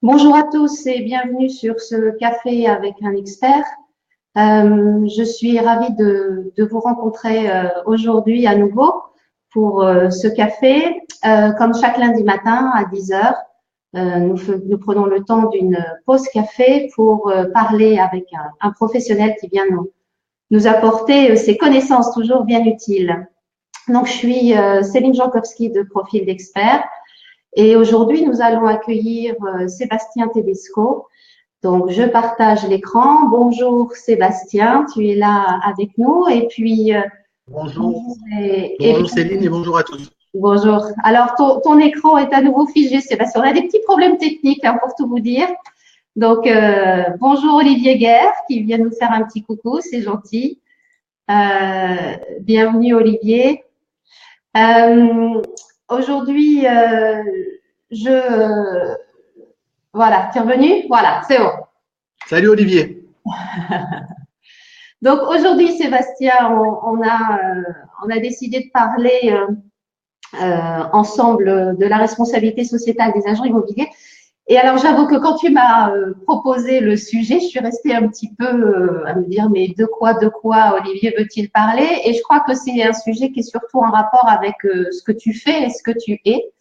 Bonjour à tous et bienvenue sur ce café avec un expert. Je suis ravie de vous rencontrer aujourd'hui à nouveau pour ce café. Comme chaque lundi matin à 10 heures, nous prenons le temps d'une pause café pour parler avec un professionnel qui vient nous apporter ses connaissances toujours bien utiles. Donc, je suis Céline Jankowski de Profil d'Expert. Et aujourd'hui, nous allons accueillir Sébastien Tedesco. Donc, je partage l'écran. Bonjour Sébastien, tu es là avec nous. Et puis, Bonjour, bonjour bonjour Céline et bonjour à tous. bonjour. Alors, ton écran est à nouveau figé, Sébastien. On a des petits problèmes techniques pour tout vous dire. Donc, bonjour Olivier Guerre qui vient nous faire un petit coucou, c'est gentil. Bienvenue Olivier. Euh, Aujourd'hui, je voilà, tu es revenu? Voilà, c'est bon. Salut Olivier. Donc aujourd'hui, Sébastien, on a décidé de parler ensemble de la responsabilité sociétale des agents immobiliers. Et alors, j'avoue que quand tu m'as proposé le sujet, je suis restée un petit peu à me dire, mais de quoi Olivier veut-il parler? Et je crois que c'est un sujet qui est surtout en rapport avec ce que tu fais et ce que tu es.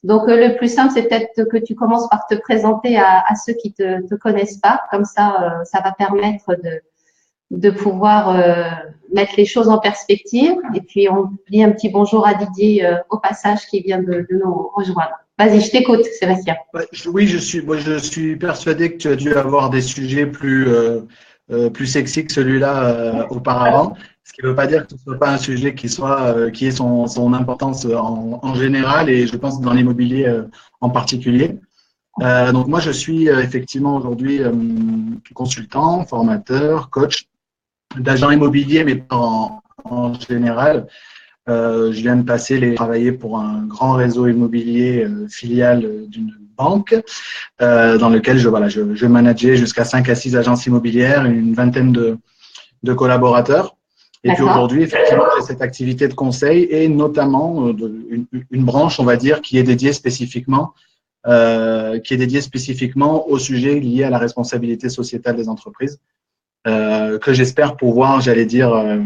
Donc, le plus simple, c'est peut-être que tu commences par te présenter à ceux qui te connaissent pas. Comme ça va permettre de pouvoir mettre les choses en perspective. Et puis, on dit un petit bonjour à Didier au passage qui vient de nous rejoindre. Vas-y, je t'écoute, Sébastien. Ouais, oui, je suis persuadé que tu as dû avoir des sujets plus sexy que celui-là auparavant. Ce qui ne veut pas dire que ce ne soit pas un sujet qui ait son importance en général et je pense dans l'immobilier en particulier. Donc moi, je suis effectivement aujourd'hui consultant, formateur, coach d'agents immobiliers, mais pas en général. Je viens de travailler pour un grand réseau immobilier filiale d'une banque dans lequel je manageais jusqu'à 5 à 6 agences immobilières, une vingtaine de collaborateurs. Et puis D'accord. aujourd'hui, effectivement, j'ai cette activité de conseil et notamment une branche, on va dire, qui est dédiée spécifiquement au sujet lié à la responsabilité sociétale des entreprises, que j'espère pouvoir, j'allais dire,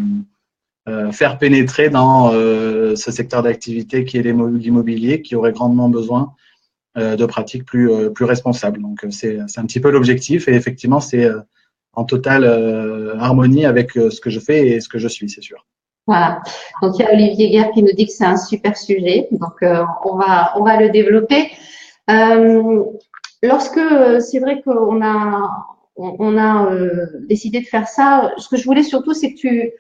faire pénétrer dans ce secteur d'activité qui est l'immobilier, qui aurait grandement besoin de pratiques plus responsables. Donc, c'est un petit peu l'objectif et effectivement, c'est en totale harmonie avec ce que je fais et ce que je suis, c'est sûr. Voilà. Donc, il y a Olivier Guerre qui nous dit que c'est un super sujet. Donc, on va le développer. Euh, Lorsque c'est vrai on a décidé de faire ça, ce que je voulais surtout, c'est que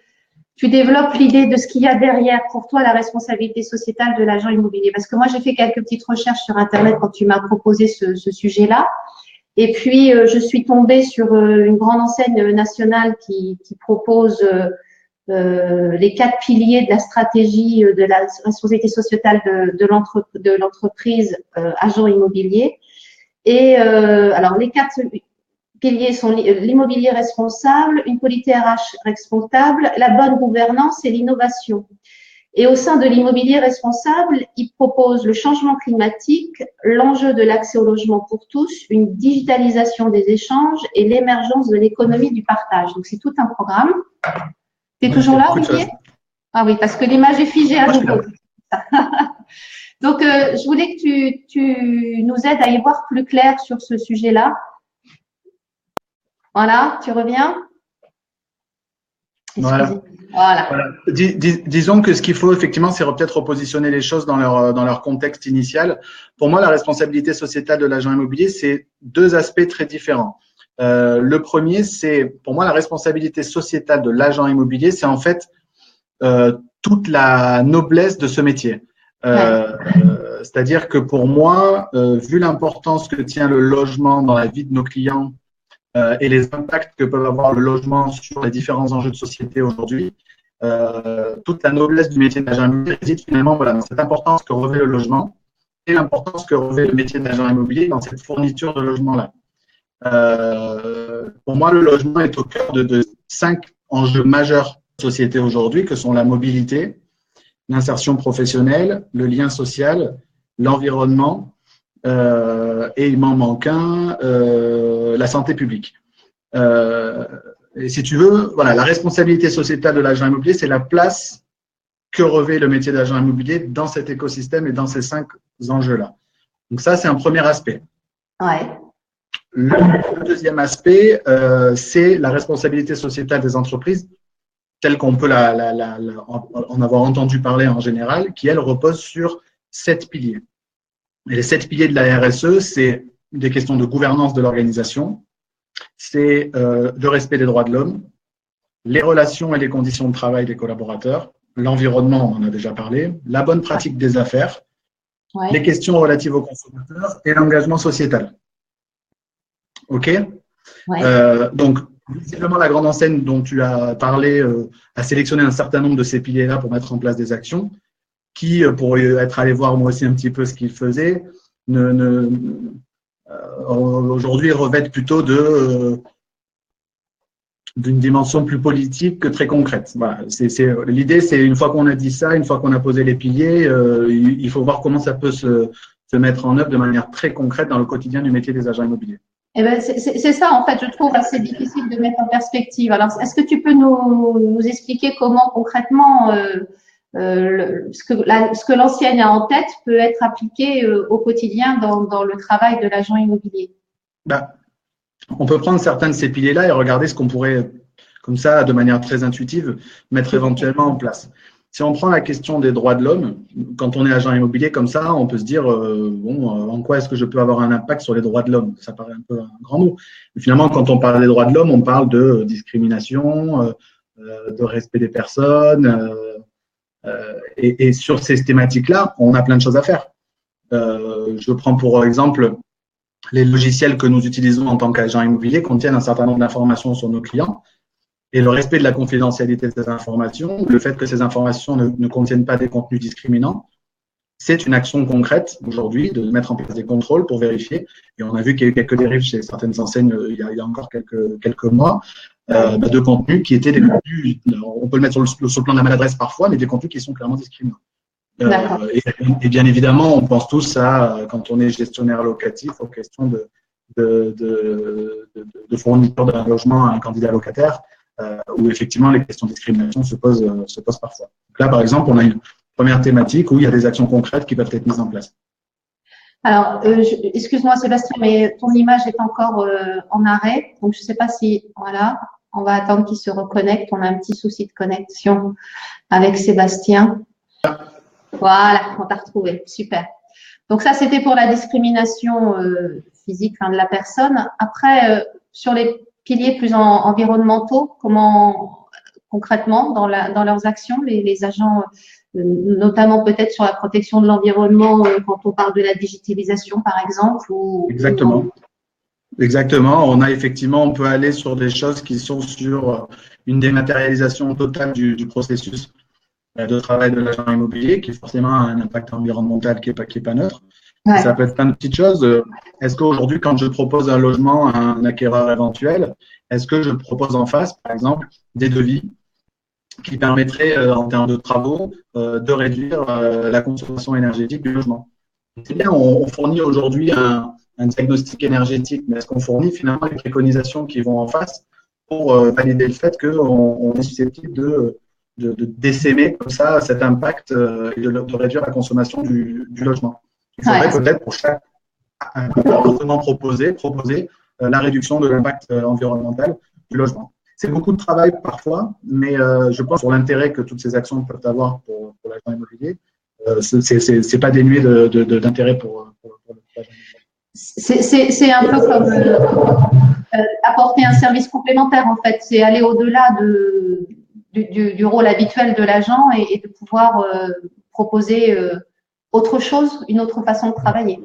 tu développes l'idée de ce qu'il y a derrière pour toi la responsabilité sociétale de l'agent immobilier. Parce que moi, j'ai fait quelques petites recherches sur Internet quand tu m'as proposé ce sujet-là. Et puis, je suis tombée sur une grande enseigne nationale qui propose les 4 piliers de la stratégie de la responsabilité sociétale de l'entreprise agent immobilier. Et alors, les 4 piliers sont l'immobilier responsable, une politique RH responsable, la bonne gouvernance et l'innovation. Et au sein de l'immobilier responsable, il propose le changement climatique, l'enjeu de l'accès au logement pour tous, une digitalisation des échanges et l'émergence de l'économie du partage. Donc, c'est tout un programme. Tu es Ouais, toujours c'est là, beaucoup de Olivier? choses. Ah oui, parce que l'image est figée à Moi, je suis nouveau. là. Donc, je voulais que tu nous aides à y voir plus clair sur ce sujet-là. Voilà, tu reviens? Voilà. Excusez-moi. Voilà. Voilà. Disons que ce qu'il faut effectivement, c'est peut-être repositionner les choses dans leur contexte initial. Pour moi, la responsabilité sociétale de l'agent immobilier, c'est deux aspects très différents. Le premier, c'est pour moi la responsabilité sociétale de l'agent immobilier, c'est en fait toute la noblesse de ce métier. Ouais. C'est-à-dire que pour moi, vu l'importance que tient le logement dans la vie de nos clients et les impacts que peuvent avoir le logement sur les différents enjeux de société aujourd'hui, toute la noblesse du métier d'agent immobilier réside finalement voilà, dans cette importance que revêt le logement et l'importance que revêt le métier d'agent immobilier dans cette fourniture de logement-là. Pour moi, le logement est au cœur de 5 enjeux majeurs de société aujourd'hui, que sont la mobilité, l'insertion professionnelle, le lien social, l'environnement et il m'en manque un, la santé publique. Et si tu veux, voilà, la responsabilité sociétale de l'agent immobilier, c'est la place que revêt le métier d'agent immobilier dans cet écosystème et dans ces 5 enjeux-là. Donc ça, c'est un premier aspect. Ouais. Le deuxième aspect, c'est la responsabilité sociétale des entreprises, telle qu'on peut en avoir entendu parler en général, qui, elle, repose sur 7 piliers. Et les 7 piliers de la RSE, c'est des questions de gouvernance de l'organisation, c'est le respect des droits de l'homme, les relations et les conditions de travail des collaborateurs, l'environnement, on en a déjà parlé, la bonne pratique des affaires, les questions relatives aux consommateurs et l'engagement sociétal. OK? Donc, visiblement, la grande enseigne dont tu as parlé a sélectionné un certain nombre de ces piliers-là pour mettre en place des actions qui, pour être allé voir moi aussi un petit peu ce qu'ils faisaient, aujourd'hui revêtent plutôt d'une dimension plus politique que très concrète. Voilà. L'idée, c'est une fois qu'on a dit ça, une fois qu'on a posé les piliers, il faut voir comment ça peut se mettre en œuvre de manière très concrète dans le quotidien du métier des agents immobiliers. Eh ben, c'est ça, en fait, je trouve assez difficile de mettre en perspective. Alors, est-ce que tu peux nous expliquer comment concrètement ce que l'enseigne a en tête peut être appliqué au quotidien dans le travail de l'agent immobilier? On peut prendre certains de ces piliers-là et regarder ce qu'on pourrait, comme ça, de manière très intuitive, mettre éventuellement en place. Si on prend la question des droits de l'homme, quand on est agent immobilier comme ça, on peut se dire, en quoi est-ce que je peux avoir un impact sur les droits de l'homme? Ça paraît un peu un grand mot. Mais finalement, quand on parle des droits de l'homme, on parle de discrimination, de respect des personnes. Et sur ces thématiques-là, on a plein de choses à faire. Je prends pour exemple les logiciels que nous utilisons en tant qu'agents immobiliers contiennent un certain nombre d'informations sur nos clients. Et le respect de la confidentialité de ces informations, le fait que ces informations ne contiennent pas des contenus discriminants, c'est une action concrète aujourd'hui de mettre en place des contrôles pour vérifier. Et on a vu qu'il y a eu quelques dérives chez certaines enseignes il y a encore quelques mois de contenus qui étaient des contenus, on peut le mettre sur le plan de la maladresse parfois, mais des contenus qui sont clairement discriminants. Et bien évidemment, on pense tous à, quand on est gestionnaire locatif, aux questions de fourniture d'un logement à un candidat locataire, où effectivement les questions de discrimination se posent parfois. Donc là, par exemple, on a une première thématique où il y a des actions concrètes qui peuvent être mises en place. Alors, excuse-moi Sébastien, mais ton image est encore en arrêt, donc je ne sais pas si, voilà, on va attendre qu'il se reconnecte. On a un petit souci de connexion avec Sébastien. Voilà, on t'a retrouvé, super. Donc ça, c'était pour la discrimination physique de la personne. Après, sur les piliers plus environnementaux, comment concrètement dans leurs actions, les agents, notamment peut-être sur la protection de l'environnement quand on parle de la digitalisation par exemple Exactement. Exactement. On peut aller sur des choses qui sont sur une dématérialisation totale du processus de travail de l'agent immobilier, qui forcément a un impact environnemental qui est pas neutre. Ouais. Ça peut être plein de petites choses. Est-ce qu'aujourd'hui, quand je propose un logement à un acquéreur éventuel, est-ce que je propose en face, par exemple, des devis qui permettraient, en termes de travaux, de réduire la consommation énergétique du logement? C'est bien, on fournit aujourd'hui un diagnostic énergétique, mais est-ce qu'on fournit finalement les préconisations qui vont en face pour valider le fait qu'on est susceptible de décémer comme ça cet impact et de réduire la consommation du logement? Il faudrait peut-être pour chaque appartement proposer la réduction de l'impact environnemental du logement. C'est beaucoup de travail parfois, mais je pense sur l'intérêt que toutes ces actions peuvent avoir pour l'agent immobilier, c'est pas dénué d'intérêt pour l'agent immobilier. C'est un peu comme apporter un service complémentaire en fait. C'est aller au-delà du rôle habituel de l'agent et de pouvoir proposer autre chose, une autre façon de travailler.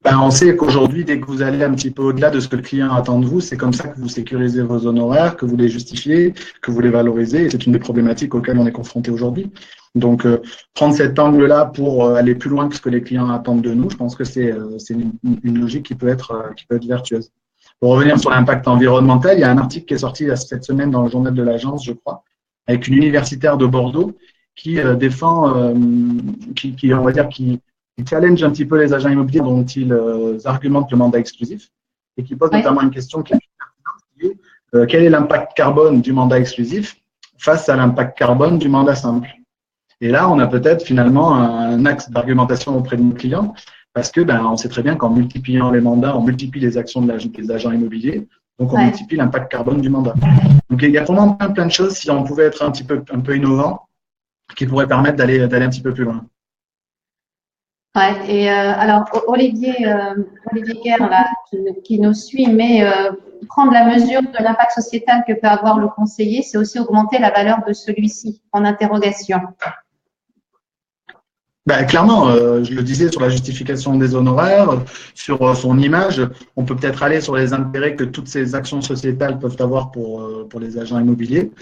On sait qu'aujourd'hui, dès que vous allez un petit peu au-delà de ce que le client attend de vous, c'est comme ça que vous sécurisez vos honoraires, que vous les justifiez, que vous les valorisez. Et c'est une des problématiques auxquelles on est confronté aujourd'hui. Donc, prendre cet angle-là pour aller plus loin que ce que les clients attendent de nous, je pense que c'est une logique qui peut être vertueuse. Pour revenir sur l'impact environnemental, il y a un article qui est sorti cette semaine dans le journal de l'agence, je crois, avec une universitaire de Bordeaux qui défend, on va dire, qui qui challenge un petit peu les agents immobiliers dont ils argumentent le mandat exclusif et qui pose notamment une question qui est quel est l'impact carbone du mandat exclusif face à l'impact carbone du mandat simple. Et là, on a peut-être finalement un axe d'argumentation auprès de nos clients parce que on sait très bien qu'en multipliant les mandats, on multiplie les actions des agents immobiliers, donc on multiplie l'impact carbone du mandat. Donc il y a vraiment plein de choses, si on pouvait être un peu innovant, qui pourraient permettre d'aller un petit peu plus loin. Ouais, et alors Olivier Guerre là, qui nous suit, mais prendre la mesure de l'impact sociétal que peut avoir le conseiller, c'est aussi augmenter la valeur de celui-ci en interrogation. Clairement, je le disais sur la justification des honoraires, sur son image, on peut peut-être aller sur les intérêts que toutes ces actions sociétales peuvent avoir pour les agents immobiliers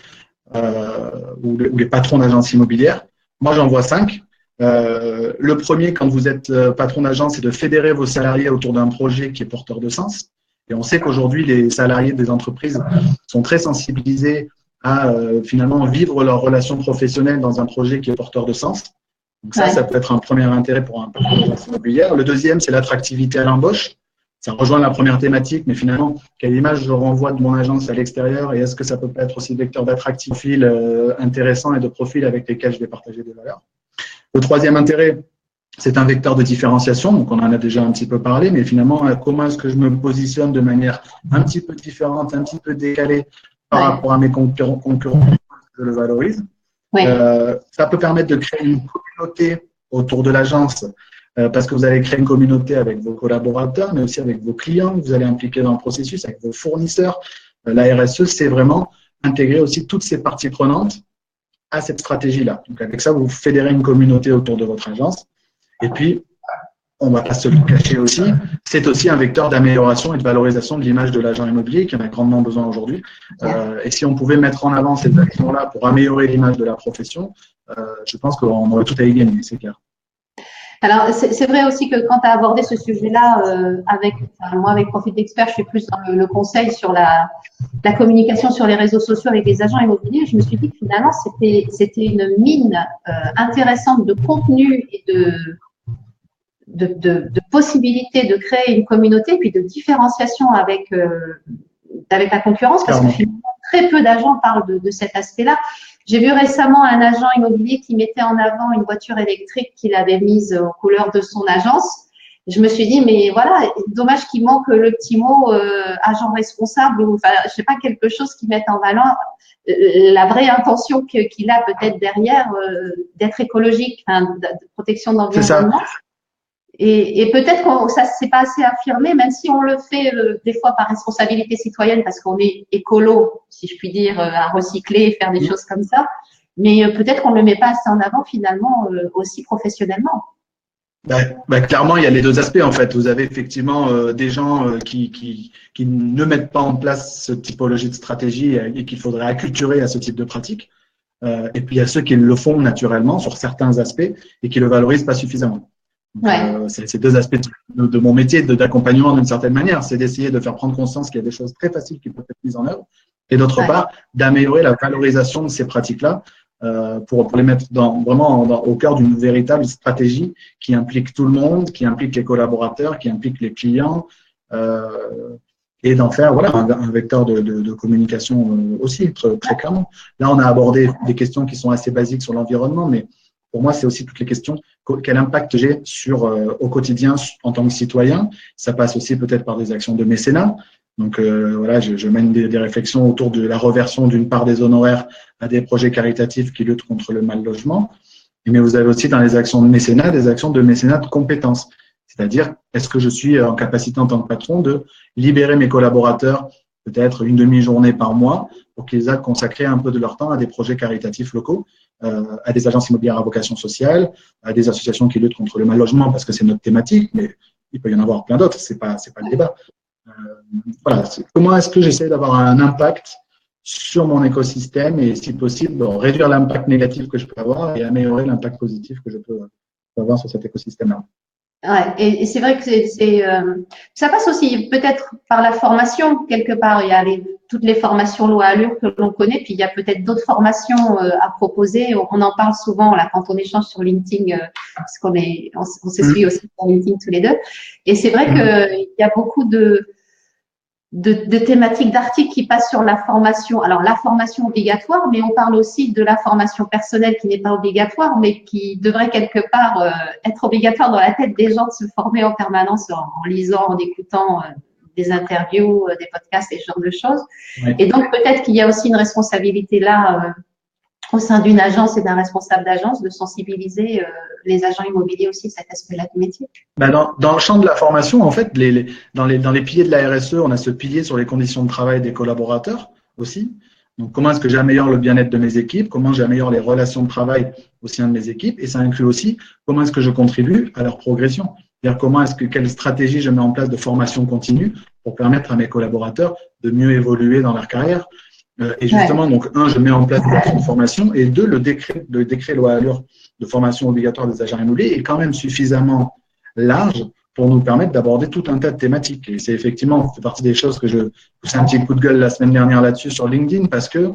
ou les patrons d'agences immobilières. Moi, j'en vois 5. Le premier, quand vous êtes patron d'agence, c'est de fédérer vos salariés autour d'un projet qui est porteur de sens. Et on sait qu'aujourd'hui, les salariés des entreprises sont très sensibilisés à finalement vivre leur relation professionnelle dans un projet qui est porteur de sens. Donc ça peut être un premier intérêt pour un patron d'agence immobilière. Le deuxième, c'est l'attractivité à l'embauche. Ça rejoint la première thématique, mais finalement, quelle image je renvoie de mon agence à l'extérieur et est-ce que ça peut pas être aussi vecteur d'attractivité intéressant et de profil avec lesquels je vais partager des valeurs. Le troisième intérêt, c'est un vecteur de différenciation. Donc, on en a déjà un petit peu parlé, mais finalement, comment est-ce que je me positionne de manière un petit peu différente, un petit peu décalée par rapport à mes concurrents, je le valorise. Ça peut permettre de créer une communauté autour de l'agence parce que vous allez créer une communauté avec vos collaborateurs, mais aussi avec vos clients, vous allez impliquer dans le processus, avec vos fournisseurs. La RSE, c'est vraiment intégrer aussi toutes ces parties prenantes à cette stratégie-là. Donc, avec ça, vous fédérez une communauté autour de votre agence. Et puis, on ne va pas se le cacher aussi, c'est aussi un vecteur d'amélioration et de valorisation de l'image de l'agent immobilier qui en a grandement besoin aujourd'hui. Et si on pouvait mettre en avant ces actions-là pour améliorer l'image de la profession, je pense qu'on aurait tout à y gagner, c'est clair. Alors, c'est vrai aussi que quand tu as abordé ce sujet-là, moi, avec Profil d'Expert, je suis plus dans le conseil sur la communication sur les réseaux sociaux avec les agents immobiliers. Je me suis dit que finalement, c'était une mine intéressante de contenu et de possibilités de créer une communauté, puis de différenciation avec la concurrence, parce que finalement, très peu d'agents parlent de cet aspect-là. J'ai vu récemment un agent immobilier qui mettait en avant une voiture électrique qu'il avait mise aux couleurs de son agence. Je me suis dit, mais voilà, dommage qu'il manque le petit mot agent responsable ou, enfin, je sais pas, quelque chose qui mette en valeur la vraie intention qu'il a peut-être derrière d'être écologique, de protection de l'environnement. Et peut-être que ça c'est pas assez affirmé, même si on le fait des fois par responsabilité citoyenne, parce qu'on est écolo, si je puis dire, à recycler et faire des choses comme ça. Mais peut-être qu'on ne le met pas assez en avant finalement aussi professionnellement. Clairement, il y a les deux aspects en fait. Vous avez effectivement des gens qui ne mettent pas en place cette typologie de stratégie et qu'il faudrait acculturer à ce type de pratique. Et puis il y a ceux qui le font naturellement sur certains aspects et qui le valorisent pas suffisamment. C'est deux aspects de mon métier d'accompagnement d'une certaine manière. C'est d'essayer de faire prendre conscience qu'il y a des choses très faciles qui peuvent être mises en œuvre et d'autre part d'améliorer la valorisation de ces pratiques-là pour les mettre vraiment au cœur d'une véritable stratégie qui implique tout le monde, qui implique les collaborateurs, qui implique les clients et d'en faire un vecteur de communication aussi très clairement. Là, on a abordé des questions qui sont assez basiques sur l'environnement, mais pour moi, c'est aussi toutes les questions. Quel impact j'ai au quotidien en tant que citoyen? Ça passe aussi peut-être par des actions de mécénat. Donc je mène des réflexions autour de la reversion d'une part des honoraires à des projets caritatifs qui luttent contre le mal logement. Mais vous avez aussi dans les actions de mécénat des actions de mécénat de compétences. C'est-à-dire, est-ce que je suis en capacité en tant que patron de libérer mes collaborateurs peut-être une demi-journée par mois pour qu'ils aient consacré un peu de leur temps à des projets caritatifs locaux, à des agences immobilières à vocation sociale, à des associations qui luttent contre le mal logement parce que c'est notre thématique, mais il peut y en avoir plein d'autres, c'est pas le débat. Comment est-ce que j'essaie d'avoir un impact sur mon écosystème et si possible réduire l'impact négatif que je peux avoir et améliorer l'impact positif que je peux avoir sur cet écosystème-là. Ouais, et c'est vrai que ça passe aussi peut-être par la formation quelque part. Il y a toutes les formations loi Allure que l'on connaît, puis il y a peut-être d'autres formations à proposer. On en parle souvent là quand on échange sur LinkedIn, parce on se suit aussi sur LinkedIn tous les deux. Et c'est vrai qu'il y a beaucoup de thématiques d'articles qui passent sur la formation. Alors, la formation obligatoire, mais on parle aussi de la formation personnelle qui n'est pas obligatoire, mais qui devrait quelque part être obligatoire dans la tête des gens de se former en permanence en lisant, en écoutant des interviews, des podcasts et ce genre de choses. Oui. Et donc, peut-être qu'il y a aussi une responsabilité là au sein d'une agence et d'un responsable d'agence de sensibiliser les agents immobiliers aussi à cet aspect-là du métier. Ben dans le champ de la formation, en fait, dans les piliers de la RSE, on a ce pilier sur les conditions de travail des collaborateurs aussi. Donc, comment est-ce que j'améliore le bien-être de mes équipes, comment j'améliore les relations de travail au sein de mes équipes, et ça inclut aussi comment est-ce que je contribue à leur progression. C'est-à-dire quelle stratégie je mets en place de formation continue pour permettre à mes collaborateurs de mieux évoluer dans leur carrière. Et justement, donc, je mets en place des actions de formation, et deux, le décret loi Allure de formation obligatoire des agents immobiliers est quand même suffisamment large pour nous permettre d'aborder tout un tas de thématiques. Et c'est effectivement, ça fait partie des choses que je poussais un petit coup de gueule la semaine dernière là-dessus sur LinkedIn, parce que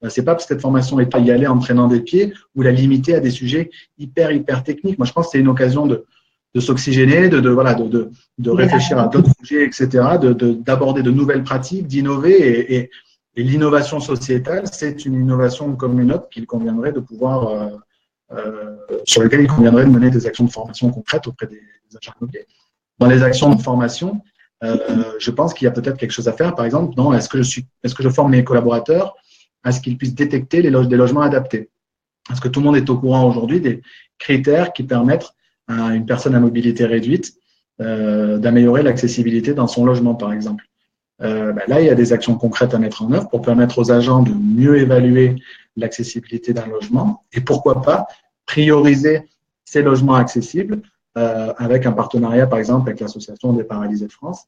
c'est pas parce que cette formation est à y aller en traînant des pieds ou la limiter à des sujets hyper techniques. Moi, je pense que c'est une occasion de s'oxygéner, de réfléchir à d'autres sujets, etc., d'aborder de nouvelles pratiques, d'innover. Et l'innovation sociétale, c'est une innovation comme une autre qu'il conviendrait de pouvoir sur lesquelles il conviendrait de mener des actions de formation concrètes auprès des agents immobiliers. Dans les actions de formation, je pense qu'il y a peut-être quelque chose à faire, par exemple, dans est-ce que je forme mes collaborateurs à ce qu'ils puissent détecter des logements adaptés. Est-ce que tout le monde est au courant aujourd'hui des critères qui permettent à une personne à mobilité réduite d'améliorer l'accessibilité dans son logement, par exemple. Là, il y a des actions concrètes à mettre en œuvre pour permettre aux agents de mieux évaluer l'accessibilité d'un logement et pourquoi pas prioriser ces logements accessibles avec un partenariat, par exemple, avec l'Association des paralysés de France.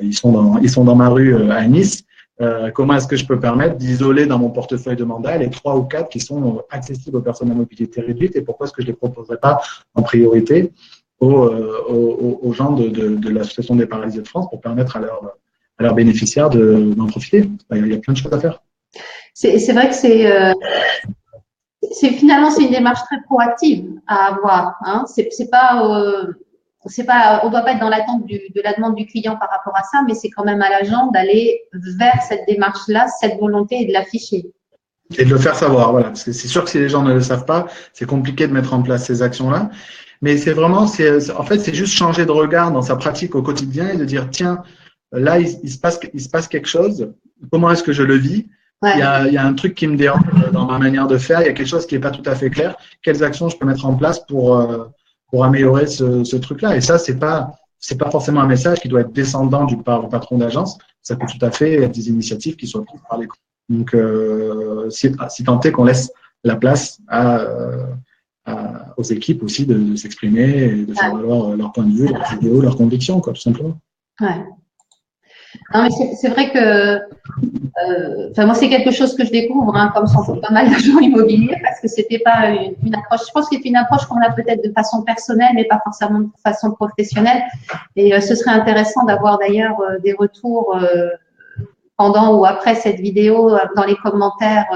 Ils sont dans ma rue à Nice. Comment est-ce que je peux permettre d'isoler dans mon portefeuille de mandat les 3 ou 4 qui sont accessibles aux personnes à mobilité réduite et pourquoi est-ce que je ne les proposerais pas en priorité aux gens de l'Association des paralysés de France pour permettre à leurs bénéficiaires d'en profiter. Il y a plein de choses à faire. C'est vrai que finalement c'est une démarche très proactive à avoir. Hein. C'est pas, on doit pas être dans l'attente de la demande du client par rapport à ça, mais c'est quand même à l'agent d'aller vers cette démarche-là, cette volonté et de l'afficher. Et de le faire savoir, voilà. Parce que c'est sûr que si les gens ne le savent pas, c'est compliqué de mettre en place ces actions-là. Mais c'est vraiment, en fait, c'est juste changer de regard dans sa pratique au quotidien et de dire, tiens, là, il se passe quelque chose. Comment est-ce que je le vis? Ouais. Il y a un truc qui me dérange dans ma manière de faire. Il y a quelque chose qui n'est pas tout à fait clair. Quelles actions je peux mettre en place pour améliorer ce truc-là? Et ça, c'est pas forcément un message qui doit être descendant du patron d'agence. Ça peut tout à fait être des initiatives qui soient prises par les. Donc, si tant est qu'on laisse la place aux équipes aussi de s'exprimer et de faire valoir leur point de vue, leurs idéaux, leurs convictions, quoi, tout simplement. Ouais. Non, mais c'est vrai que moi, c'est quelque chose que je découvre, hein, comme sont pas mal d'agents immobiliers, parce que c'était pas une approche. Je pense que c'est une approche qu'on a peut-être de façon personnelle, mais pas forcément de façon professionnelle. Et ce serait intéressant d'avoir d'ailleurs des retours pendant ou après cette vidéo dans les commentaires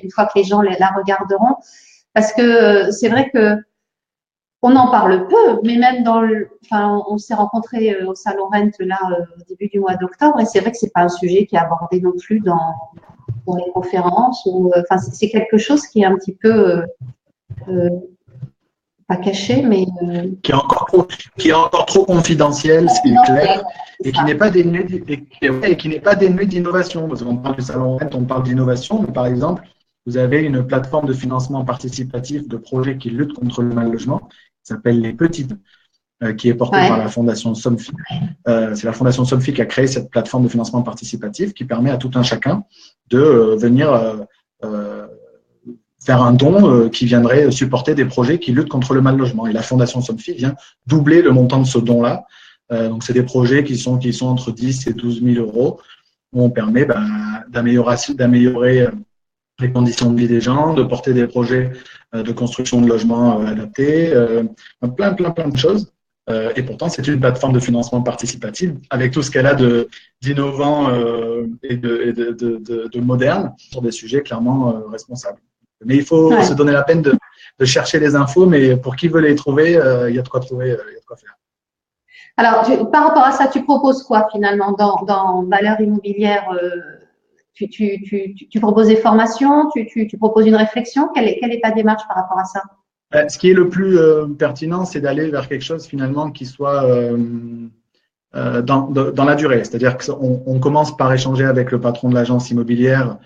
une fois que les gens la regarderont, parce que c'est vrai que on en parle peu, mais même on s'est rencontrés au Salon Rent là au début du mois d'octobre, et c'est vrai que c'est pas un sujet qui est abordé non plus dans les conférences ou c'est quelque chose qui est un petit peu pas caché, mais qui est encore trop confidentiel, c'est clair, et qui n'est pas dénué d'innovation. Parce qu'on parle du Salon Rent, on parle d'innovation, mais par exemple, vous avez une plateforme de financement participatif de projets qui luttent contre le mal logement, qui s'appelle Les Petites, qui est portée par la Fondation Somfy. C'est la Fondation Somfy qui a créé cette plateforme de financement participatif qui permet à tout un chacun de venir faire un don qui viendrait supporter des projets qui luttent contre le mal logement. Et la Fondation Somfy vient doubler le montant de ce don-là. Donc, c'est des projets qui sont entre 10 et 12 000 euros, où on permet d'améliorer les conditions de vie des gens, de porter des projets de construction de logements adaptés, plein de choses. Et pourtant, c'est une plateforme de financement participatif avec tout ce qu'elle a d'innovant et de moderne sur des sujets clairement responsables. Mais il faut se donner la peine de chercher les infos, mais pour qui veut les trouver, il y a de quoi trouver, il y a de quoi faire. Alors, par rapport à ça, tu proposes quoi finalement dans Valeurs Immobilières tu proposes des formations, tu proposes une réflexion. Quelle est ta démarche par rapport à ça? Ce qui est le plus pertinent, c'est d'aller vers quelque chose finalement qui soit dans la durée. C'est-à-dire qu'on commence par échanger avec le patron de l'agence immobilière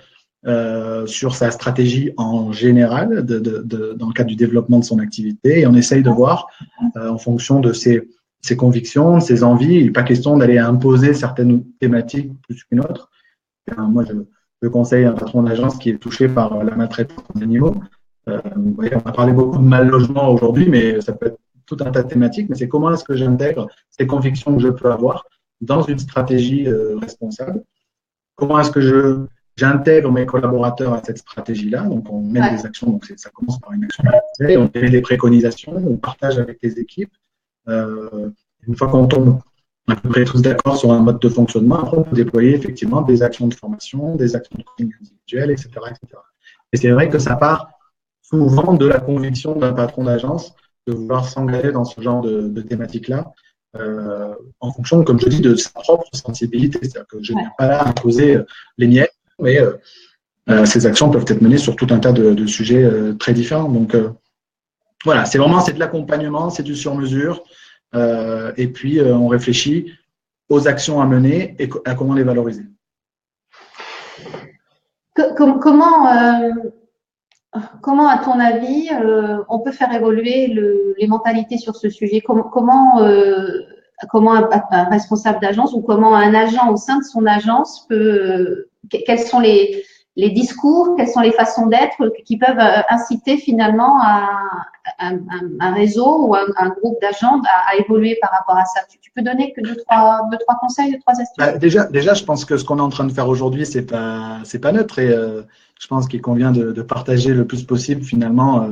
sur sa stratégie en général dans le cadre du développement de son activité et on essaye de voir en fonction de ses convictions, de ses envies. Il n'est pas question d'aller imposer certaines thématiques plus qu'une autre. Moi, je conseille un patron d'agence qui est touché par la maltraitance des animaux. On a parlé beaucoup de mal logement aujourd'hui, mais ça peut être tout un tas de thématiques. Mais c'est comment est-ce que j'intègre ces convictions que je peux avoir dans une stratégie responsable? Comment est-ce que j'intègre mes collaborateurs à cette stratégie-là? Donc, on mène des actions. Donc, ça commence par une action. On met des préconisations, on partage avec les équipes. Une fois qu'on tombe à peu près tous d'accord sur un mode de fonctionnement, après, on peut déployer effectivement des actions de formation, des actions de coaching individuel, etc., etc. Et c'est vrai que ça part souvent de la conviction d'un patron d'agence de vouloir s'engager dans ce genre de thématique-là, en fonction, comme je dis, de sa propre sensibilité. C'est-à-dire que je ne viens pas là imposer les miennes, mais ces actions peuvent être menées sur tout un tas de sujets très différents. Donc, voilà, c'est de l'accompagnement, c'est du sur-mesure, et puis on réfléchit aux actions à mener et à comment les valoriser. Comment, à ton avis, on peut faire évoluer les mentalités sur ce sujet? Comment un responsable d'agence ou comment un agent au sein de son agence peut, quels sont les discours, quelles sont les façons d'être qui peuvent inciter finalement un réseau ou un groupe d'agents à évoluer par rapport à ça? Tu peux donner que deux, trois conseils, deux, trois astuces? Déjà, je pense que ce qu'on est en train de faire aujourd'hui, c'est pas neutre et je pense qu'il convient de partager le plus possible finalement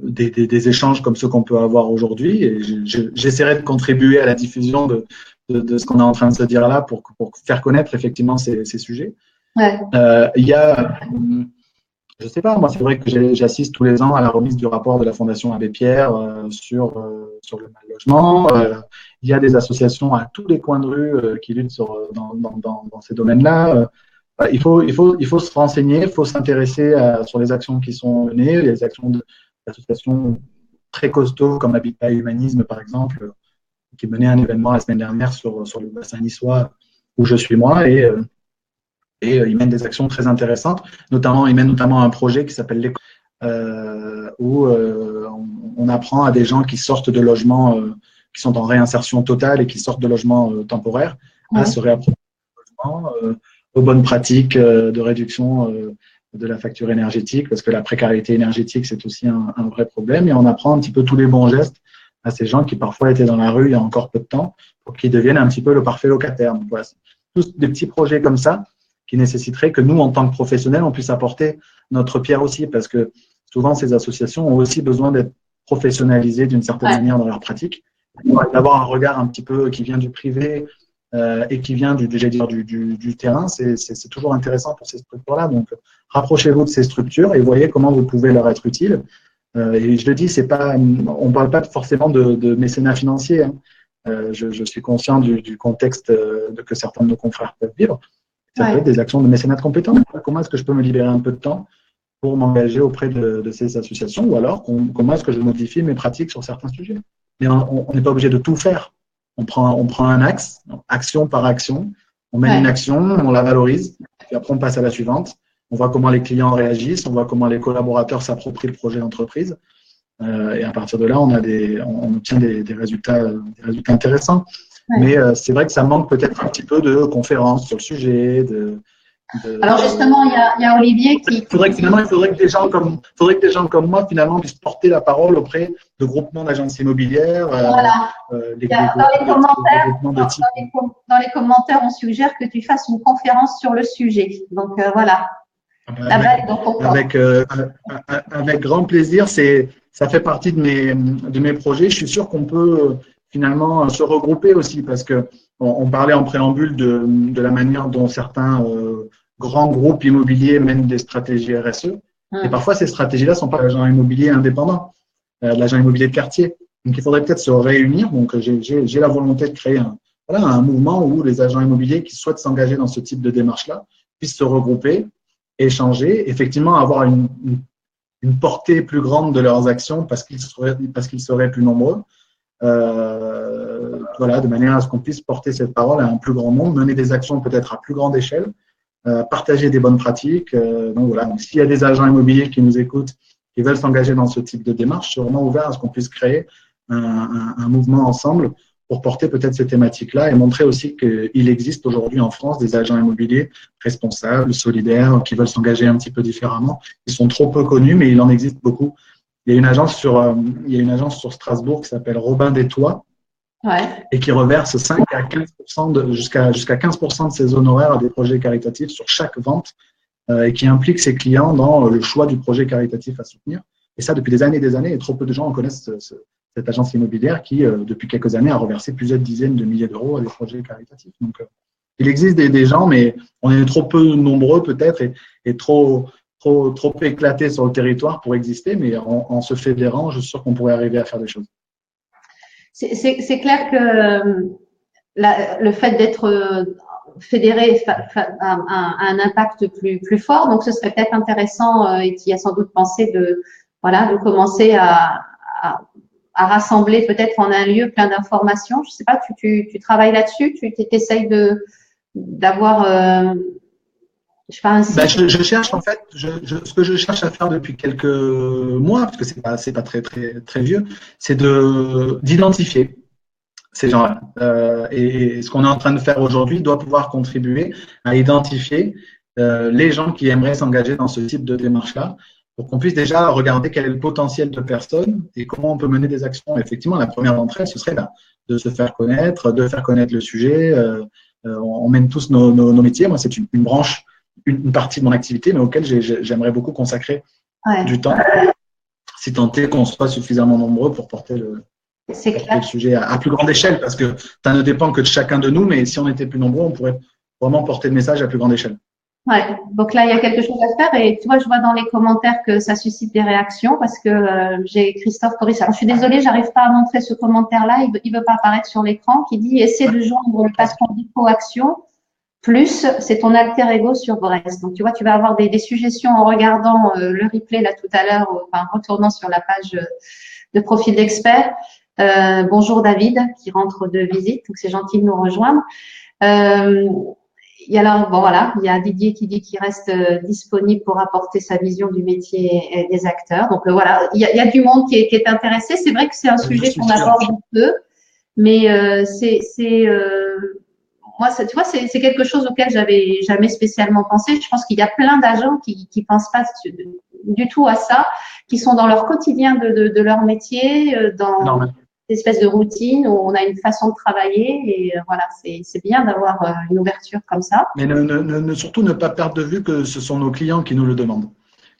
des échanges comme ceux qu'on peut avoir aujourd'hui. Et j'essaierai de contribuer à la diffusion de ce qu'on est en train de se dire là pour faire connaître effectivement ces sujets. Ouais. Il y a, je sais pas, moi c'est vrai que j'assiste tous les ans à la remise du rapport de la Fondation Abbé Pierre sur le mal logement. Il y a des associations à tous les coins de rue qui luttent dans ces domaines-là. Il faut se renseigner, il faut s'intéresser sur les actions qui sont menées, les actions d'associations très costauds comme Habitat et Humanisme par exemple, qui menait un événement la semaine dernière sur le bassin niçois où je suis moi et ils mènent des actions très intéressantes. Ils mènent notamment un projet qui s'appelle l'école, où on apprend à des gens qui sortent de logements, qui sont en réinsertion totale et qui sortent de logements temporaires, à se réapproprier le logement, aux bonnes pratiques de réduction de la facture énergétique, parce que la précarité énergétique, c'est aussi un vrai problème. Et on apprend un petit peu tous les bons gestes à ces gens qui parfois étaient dans la rue il y a encore peu de temps, pour qu'ils deviennent un petit peu le parfait locataire. Donc, voilà, tous des petits projets comme ça qui nécessiterait que nous, en tant que professionnels, on puisse apporter notre pierre aussi, parce que souvent, ces associations ont aussi besoin d'être professionnalisées d'une certaine manière dans leur pratique, d'avoir un regard un petit peu qui vient du privé et qui vient du terrain. C'est toujours intéressant pour ces structures-là. Donc, rapprochez-vous de ces structures et voyez comment vous pouvez leur être utile. Et je le dis, on ne parle pas forcément de mécénat financier. Hein. Je suis conscient du contexte que certains de nos confrères peuvent vivre. Ça peut être des actions de mécénat de compétences. Comment est-ce que je peux me libérer un peu de temps pour m'engager auprès de ces associations ou alors comment est-ce que je modifie mes pratiques sur certains sujets? Mais on n'est pas obligé de tout faire. On prend un axe, action par action, on mène une action, on la valorise, et après on passe à la suivante. On voit comment les clients réagissent, on voit comment les collaborateurs s'approprient le projet d'entreprise. Et à partir de là, on obtient des résultats intéressants. Mais c'est vrai que ça manque peut-être un petit peu de conférences sur le sujet. Alors justement, il y a Olivier qui… Il faudrait que des gens comme moi, finalement, puissent porter la parole auprès de groupements d'agences immobilières. Voilà. Dans les commentaires, on suggère que tu fasses une conférence sur le sujet. Donc voilà. Avec grand plaisir. C'est ça fait partie de mes projets. Je suis sûr qu'on peut finalement se regrouper aussi parce que on parlait en préambule de la manière dont certains grands groupes immobiliers mènent des stratégies RSE. Et parfois, ces stratégies-là sont pas d'agents immobiliers indépendants, de l'agent immobilier de quartier. Donc, il faudrait peut-être se réunir. Donc, j'ai la volonté de créer un mouvement où les agents immobiliers qui souhaitent s'engager dans ce type de démarche-là puissent se regrouper, échanger, effectivement avoir une portée plus grande de leurs actions parce qu'ils seraient plus nombreux. Voilà, de manière à ce qu'on puisse porter cette parole à un plus grand nombre, mener des actions peut-être à plus grande échelle, partager des bonnes pratiques. Donc voilà, donc, s'il y a des agents immobiliers qui nous écoutent, qui veulent s'engager dans ce type de démarche, je suis vraiment ouvert à ce qu'on puisse créer un mouvement ensemble pour porter peut-être ces thématiques-là et montrer aussi qu'il existe aujourd'hui en France des agents immobiliers responsables, solidaires, qui veulent s'engager un petit peu différemment. Ils sont trop peu connus, mais il en existe beaucoup. Il y a une agence sur Strasbourg qui s'appelle Robin des Toits et qui reverse 5 à 15% jusqu'à 15% de ses honoraires à des projets caritatifs sur chaque vente et qui implique ses clients dans le choix du projet caritatif à soutenir. Et ça, depuis des années, et trop peu de gens en connaissent cette agence immobilière qui, depuis quelques années, a reversé plusieurs dizaines de milliers d'euros à des projets caritatifs. Donc, il existe des gens, mais on est trop peu nombreux peut-être et trop éclatés sur le territoire pour exister. Mais en se fédérant, je suis sûr qu'on pourrait arriver à faire des choses. C'est clair que le fait d'être fédéré a un impact plus fort. Donc, ce serait peut-être intéressant et tu y as sans doute pensé de commencer à rassembler peut-être en un lieu plein d'informations. Je sais pas, tu travailles là-dessus, tu essayes d'avoir, je sais pas, un site. Je cherche en fait, ce que je cherche à faire depuis quelques mois, parce que c'est pas très vieux, c'est d'identifier ces gens-là. Et ce qu'on est en train de faire aujourd'hui doit pouvoir contribuer à identifier les gens qui aimeraient s'engager dans ce type de démarche-là, pour qu'on puisse déjà regarder quel est le potentiel de personnes et comment on peut mener des actions. Effectivement, la première d'entre elles, ce serait de se faire connaître, de faire connaître le sujet. On mène tous nos métiers. Moi, c'est une branche, une partie de mon activité, mais auquel j'aimerais beaucoup consacrer du temps, si tant est qu'on soit suffisamment nombreux pour porter le sujet à plus grande échelle, parce que ça ne dépend que de chacun de nous, mais si on était plus nombreux, on pourrait vraiment porter le message à plus grande échelle. Ouais, donc là, il y a quelque chose à faire et tu vois, je vois dans les commentaires que ça suscite des réactions parce que j'ai Christophe Coris. Alors, je suis désolée, j'arrive pas à montrer ce commentaire-là, il veut pas apparaître sur l'écran, qui dit « Essaie de joindre le patron d'Eco-Action, plus c'est ton alter ego sur Brest ». Donc, tu vois, tu vas avoir des suggestions en regardant le replay là tout à l'heure, enfin, en retournant sur la page de profil d'expert. Bonjour David, qui rentre de visite, donc c'est gentil de nous rejoindre. Il y a Didier qui dit qu'il reste disponible pour apporter sa vision du métier et des acteurs. Donc voilà, il y a du monde qui est intéressé. C'est vrai que c'est un sujet qu'on aborde peu, mais moi, tu vois, c'est quelque chose auquel j'avais jamais spécialement pensé. Je pense qu'il y a plein d'agents qui pensent pas du tout à ça, qui sont dans leur quotidien de leur métier, dans espèce de routine où on a une façon de travailler et voilà, c'est bien d'avoir une ouverture comme ça. Mais surtout ne pas perdre de vue que ce sont nos clients qui nous le demandent.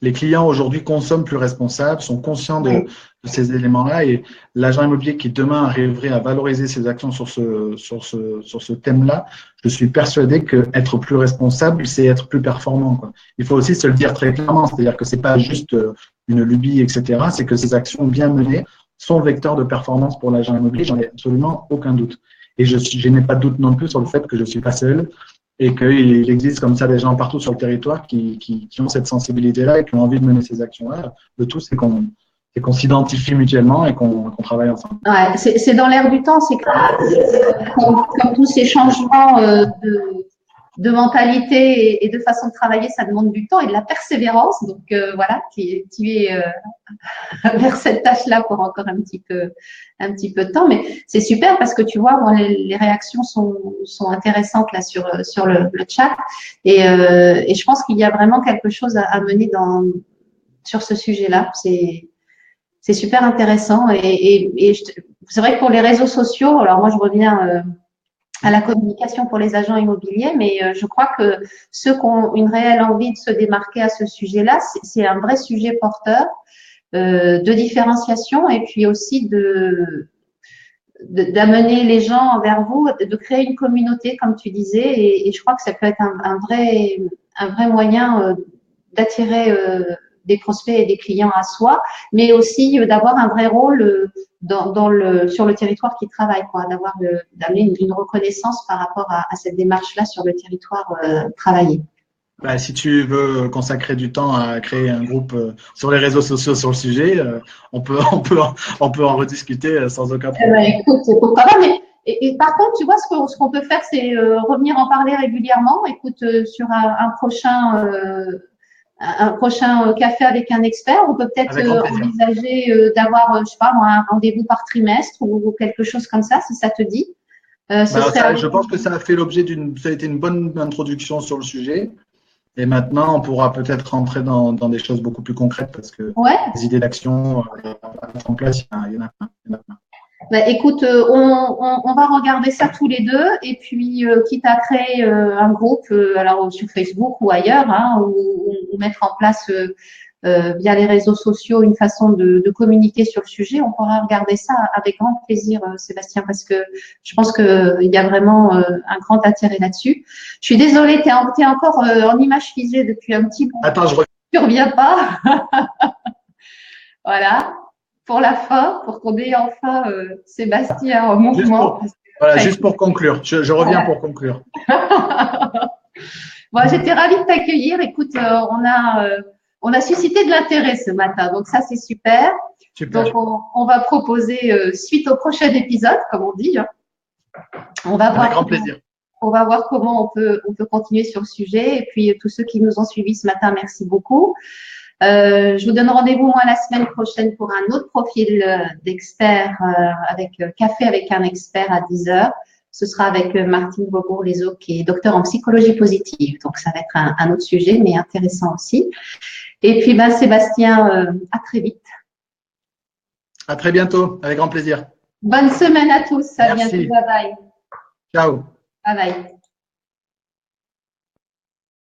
Les clients aujourd'hui consomment plus responsables, sont conscients de ces éléments-là et l'agent immobilier qui demain arriverait à valoriser ses actions sur ce thème-là, je suis persuadé qu'être plus responsable, c'est être plus performant, quoi. Il faut aussi se le dire très clairement, c'est-à-dire que c'est pas juste une lubie, etc. C'est que ces actions bien menées sont vecteurs de performance pour l'agent immobilier, j'en ai absolument aucun doute. Et je n'ai pas de doute non plus sur le fait que je ne suis pas seul et qu'il existe comme ça des gens partout sur le territoire qui ont cette sensibilité-là et qui ont envie de mener ces actions-là. Le tout, c'est qu'on s'identifie mutuellement et qu'on travaille ensemble. Ouais, c'est dans l'air du temps, c'est comme tous ces changements de mentalité et de façon de travailler, ça demande du temps et de la persévérance. Donc voilà, tu es vers cette tâche-là pour encore un petit peu de temps. Mais c'est super parce que tu vois, moi, les réactions sont intéressantes là sur le chat et je pense qu'il y a vraiment quelque chose à mener sur ce sujet-là. C'est super intéressant et c'est vrai que pour les réseaux sociaux, alors moi je reviens à la communication pour les agents immobiliers, mais je crois que ceux qui ont une réelle envie de se démarquer à ce sujet-là, c'est un vrai sujet porteur de différenciation et puis aussi d'amener les gens vers vous, de créer une communauté, comme tu disais, et je crois que ça peut être un vrai moyen d'attirer des prospects et des clients à soi, mais aussi d'avoir un vrai rôle sur le territoire qui travaille, quoi, d'amener une reconnaissance par rapport à cette démarche-là sur le territoire travaillé. Bah, si tu veux consacrer du temps à créer un groupe sur les réseaux sociaux sur le sujet, on peut, on peut en rediscuter sans aucun Eh ben, problème. écoute, pourquoi pas, mais et par contre, tu vois, ce qu'on peut faire, c'est revenir en parler régulièrement. Écoute, sur un prochain café avec un expert, on peut peut-être Avec grand plaisir. envisager d'avoir, je sais pas, un rendez-vous par trimestre ou quelque chose comme ça, si ça te dit. Ce Bah, serait ça, je pense que ça a fait l'objet ça a été une bonne introduction sur le sujet. Et maintenant, on pourra peut-être rentrer dans des choses beaucoup plus concrètes parce que ouais. les idées d'action à mettre en place, il y en a plein. Il y en a plein. Bah, écoute, on va regarder ça tous les deux et puis quitte à créer un groupe, alors sur Facebook ou ailleurs, hein, ou mettre en place via les réseaux sociaux une façon de communiquer sur le sujet, on pourra regarder ça avec grand plaisir, Sébastien, parce que je pense qu'il y a vraiment un grand intérêt là-dessus. Je suis désolée, tu es encore en image figée depuis un petit moment. Attends, je reviens. Tu reviens pas. Voilà. Pour la fin, pour qu'on ait enfin Sébastien en Juste mouvement. pour, voilà, juste pour conclure. Je reviens pour conclure. Bon, j'étais ravie de t'accueillir. Écoute, on a suscité de l'intérêt ce matin, donc ça c'est super. Donc Super. on va proposer suite au prochain épisode, comme on dit. Hein. On va Avec voir grand plaisir. on va voir comment on peut continuer sur le sujet. Et puis tous ceux qui nous ont suivis ce matin, merci beaucoup. Je vous donne rendez-vous moi la semaine prochaine pour un autre profil d'expert avec café avec un expert à 10 heures. Ce sera avec Martine Bobour-Lezo qui est docteur en psychologie positive. Donc ça va être un autre sujet mais intéressant aussi. Et puis ben Sébastien, à très vite. À très bientôt. Avec grand plaisir. Bonne semaine à tous. À bientôt. Merci. Bye bye. Ciao. Bye bye.